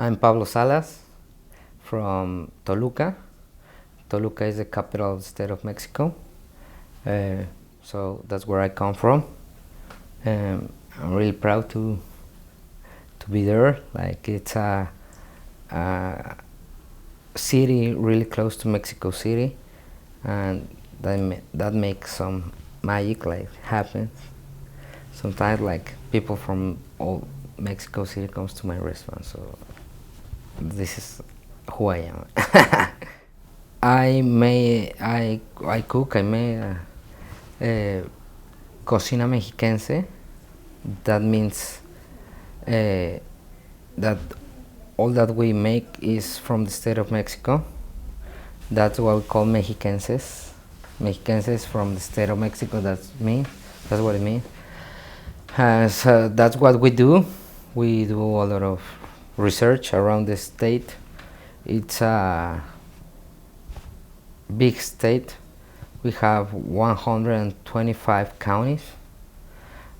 I'm Pablo Salas from Toluca. Toluca is the capital of the state of Mexico. Uh, so that's where I come from. I'm really proud to be there. Like it's a city really close to Mexico City, and that makes some magic like happen. Sometimes like people from all Mexico City comes to my restaurant, so this is who I am. I cook. I make cocina mexiquense. That means that all that we make is from the state of Mexico. That's what we call mexiquenses. Mexiquenses from the state of Mexico. That's me. That's what it means. So that's what we do. We do a lot of research around the state. It's a big state. We have 125 counties.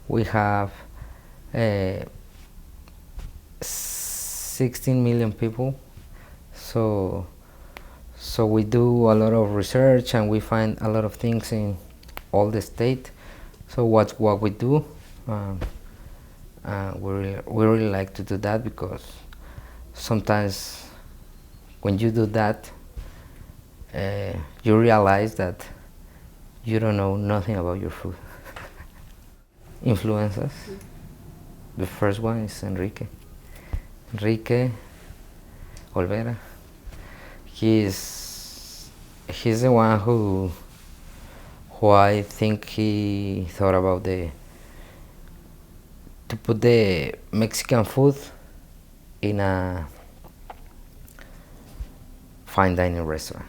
We have 16 million people. So we do a lot of research and we find a lot of things in all the state. So what we do, we really like to do that, because sometimes when you do that, you realize that you don't know nothing about your food. Influences. The first one is Enrique Olvera. He's the one who I think he thought about to put the Mexican food in a fine dining restaurant.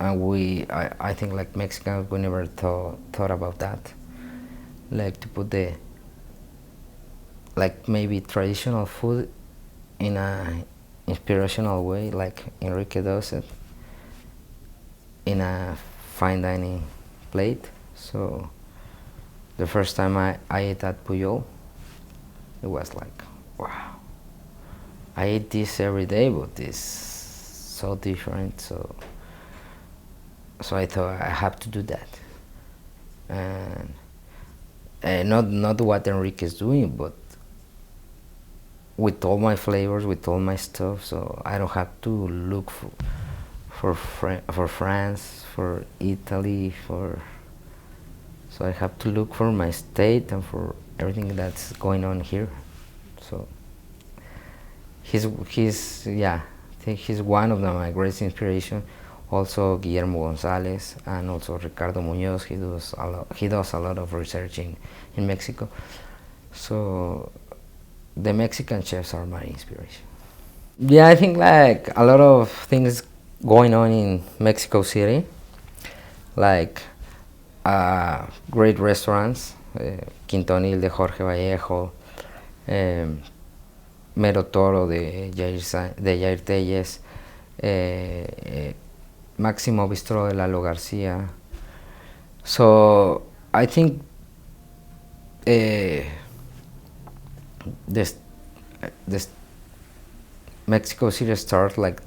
And I think like Mexicans, we never thought about that, like to put the like maybe traditional food in a inspirational way, like Enrique does it, in a fine dining plate. So the first time I ate at Puyol, it was like, wow, I eat this every day, but it's so different. So I thought I have to do that, and not what Enrique is doing, but with all my flavors, with all my stuff. So I don't have to look for France, for Italy, so I have to look for my state and for everything that's going on here. So he's yeah, I think he's one of my greatest inspiration. Also Guillermo Gonzalez and also Ricardo Muñoz. He does a lot of research in Mexico. So the Mexican chefs are my inspiration. Yeah, I think like a lot of things going on in Mexico City, like great restaurants, Quintonil de Jorge Vallejo, Mero Toro de Jair Telles, Máximo Bistro de Lalo Garcia. So I think this Mexico City started like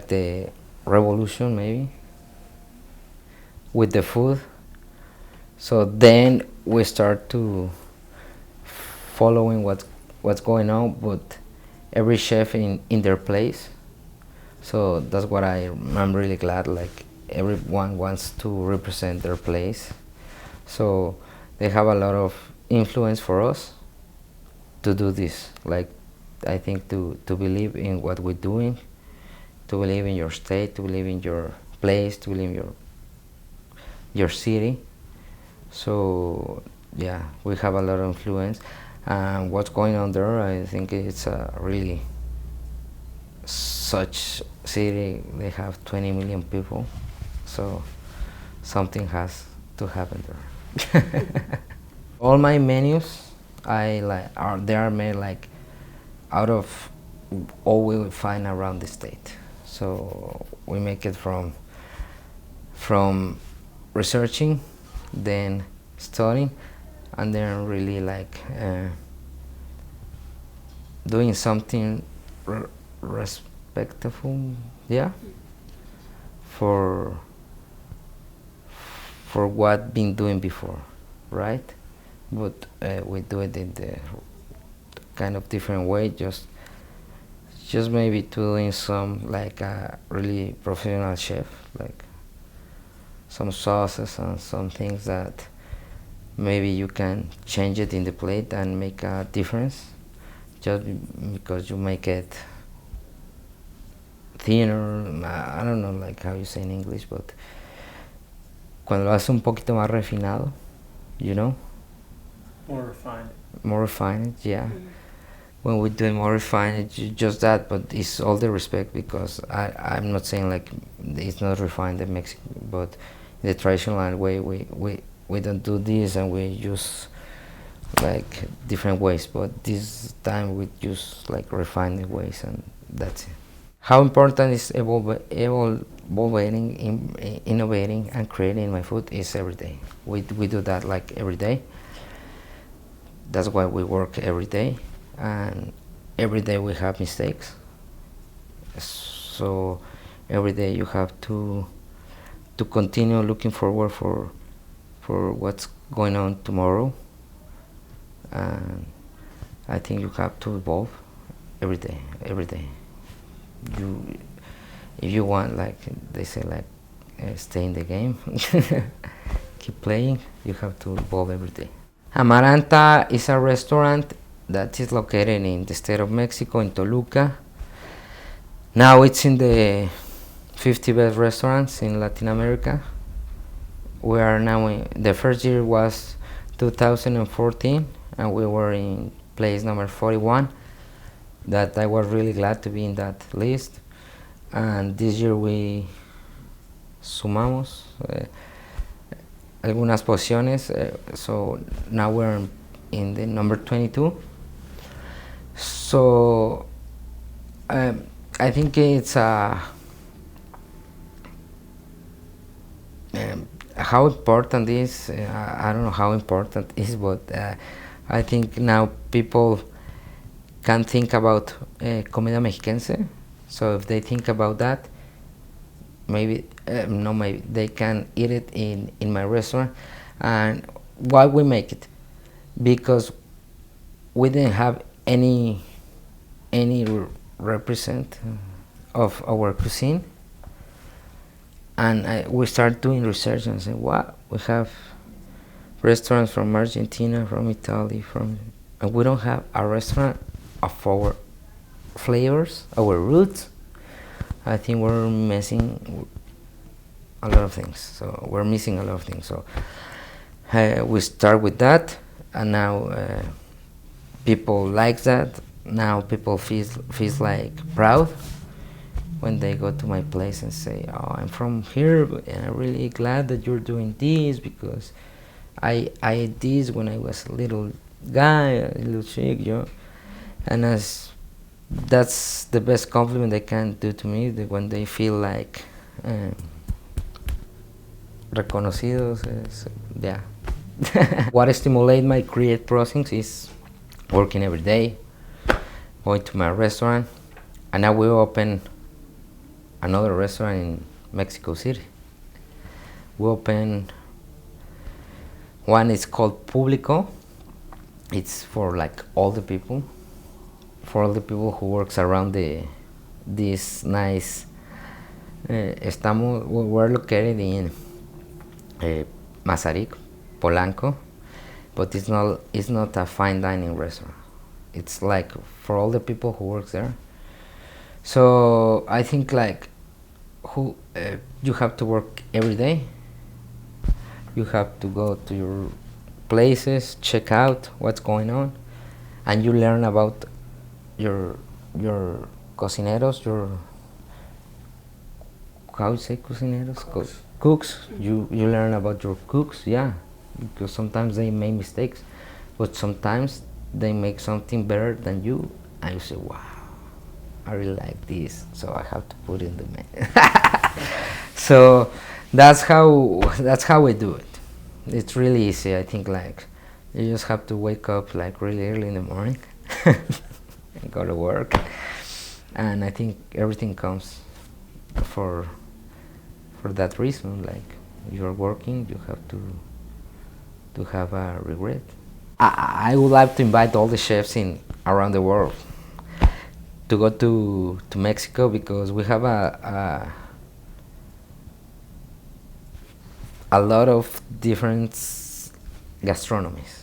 the revolution, maybe, with the food. So then we start to following what's going on, but every chef in their place. So that's what I'm really glad, like everyone wants to represent their place. So they have a lot of influence for us to do this. Like I think to believe in what we're doing, to believe in your state, to believe in your place, to believe in your city. So yeah, we have a lot of influence. And what's going on there, I think it's a really such city. They have 20 million people, so something has to happen there. All my menus, they are made like out of all we will find around the state. So we make it from researching, then studying, and then really like doing something respectful, yeah, for what been doing before, right? But we do it in the kind of different way, just maybe doing some like a really professional chef, like some sauces and some things that maybe you can change it in the plate and make a difference, just because you make it thinner. I don't know like how you say in English, but cuando lo haces un poquito más refinado, you know, more refined, yeah. When we do more refined, it's just that, but it's all the respect, because I'm not saying like it's not refined in Mexico, but in the traditional way we don't do this, and we use like different ways, but this time we use like refined ways, and that's it. How important is evolving, innovating, and creating my food is every day. We do that like every day. That's why we work every day, and every day we have mistakes. So every day you have to continue looking forward for what's going on tomorrow, and I think you have to evolve every day. If you want, like they say, like stay in the game, keep playing, you have to evolve every day. Amaranta is a restaurant that is located in the state of Mexico, in Toluca. Now it's in the 50 best restaurants in Latin America. We are now the first year was 2014, and we were in place number 41. That I was really glad to be in that list. And this year we sumamos algunas posiciones, so now we're in the number 22. So I think it's how important is, I don't know how important it is, but I think now people can think about comida mexiquense. So if they think about that, maybe maybe they can eat it in my restaurant. And why we make it? Because we didn't have any represent of our cuisine, and we start doing research and say, wow, we have restaurants from Argentina, from Italy, and we don't have a restaurant of our flavors, our roots. I think we're missing a lot of things. So we start with that, and now people like that. Now people feel like proud when they go to my place and say, "Oh, I'm from here, and I'm really glad that you're doing this, because I ate this when I was a little guy, a little chick, you know." And that's the best compliment they can do to me, when they feel like reconocidos. Yeah. What stimulates my creative process is working every day, going to my restaurant, and now we open another restaurant in Mexico City. We open one, it's called Público. It's for like all the people who works around this nice. We're located in Mazarik, Polanco, but it's not a fine dining restaurant. It's like for all the people who works there. So I think like you have to work every day. You have to go to your places, check out what's going on, and you learn about your cocineros, how you say cocineros? Cooks. You learn about your cooks, yeah, because sometimes they make mistakes, but sometimes they make something better than you, and you say, wow, I really like this, so I have to put in the menu. So that's how we do it. It's really easy. I think like you just have to wake up like really early in the morning and go to work, and I think everything comes for that reason. Like, you're working, you have to have a regret. I would like to invite all the chefs in around the world to go to Mexico, because we have a lot of different gastronomies.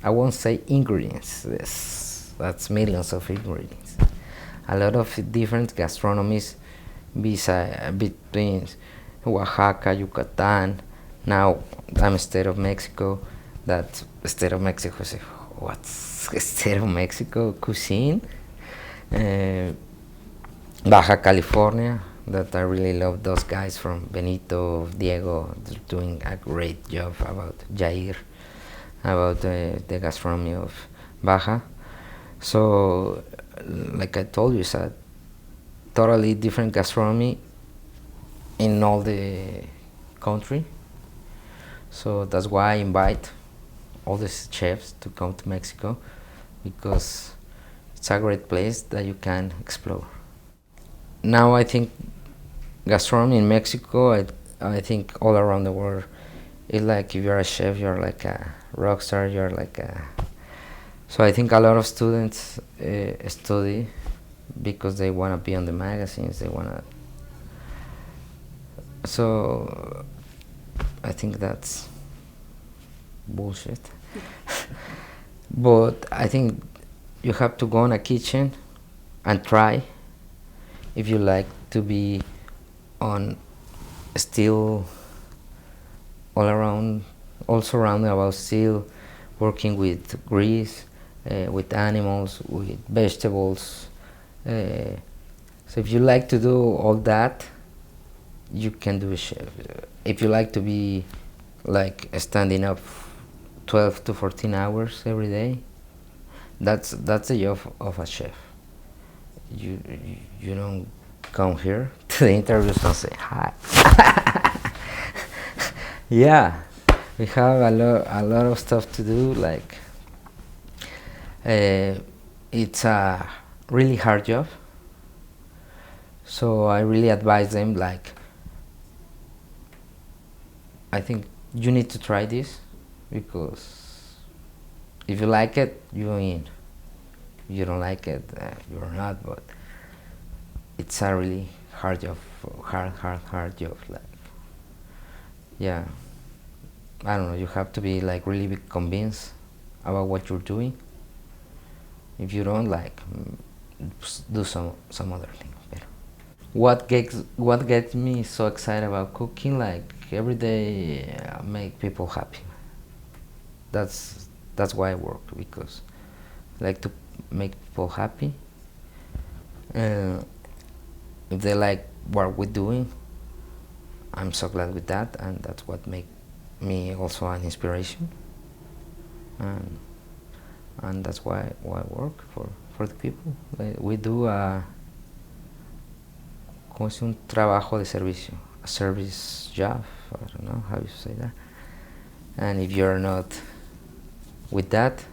I won't say ingredients. That's millions of ingredients. A lot of different gastronomies between Oaxaca, Yucatan. Now I'm state of Mexico. That state of Mexico. What's state of Mexico cuisine? Baja California. That I really love those guys from Benito, Diego. They're doing a great job about Jair, about the gastronomy of Baja. So, like I told you, it's a totally different gastronomy in all the country. So that's why I invite all the chefs to come to Mexico, because it's a great place that you can explore. Now I think gastronomy in Mexico, I think all around the world, it's like if you're a chef, you're like a rock star, you're like a... So I think a lot of students study because they want to be on the magazines, they want to... So I think that's bullshit. But I think you have to go in a kitchen and try if you like to be on still all surrounded about still working with grease, with animals, with vegetables. So if you like to do all that, you can do a chef. If you like to be like standing up 12 to 14 hours every day, that's the job of a chef. You don't come here to the interviews and say hi. Yeah, we have a lot of stuff to do. Like, it's a really hard job. So I really advise them, like, I think you need to try this, because if you like it, you're in. If you don't like it, you're not. But it's a really hard job, hard job. Like, yeah, I don't know. You have to be like really be convinced about what you're doing. If you don't, like, do some other thing. What gets me so excited about cooking? Like, every day make people happy. That's why I work, because I like to make people happy. If they like what we're doing, I'm so glad with that, and that's what make me also an inspiration. And that's why I work for the people. We do como es un trabajo de servicio, a service job. I don't know how you say that. And if you're not with that,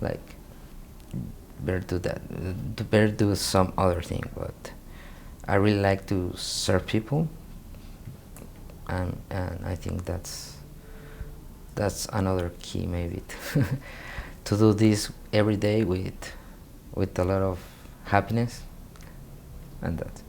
like, better do that. Better do some other thing. But I really like to serve people, and I think that's another key, maybe, to do this every day with a lot of happiness, and that.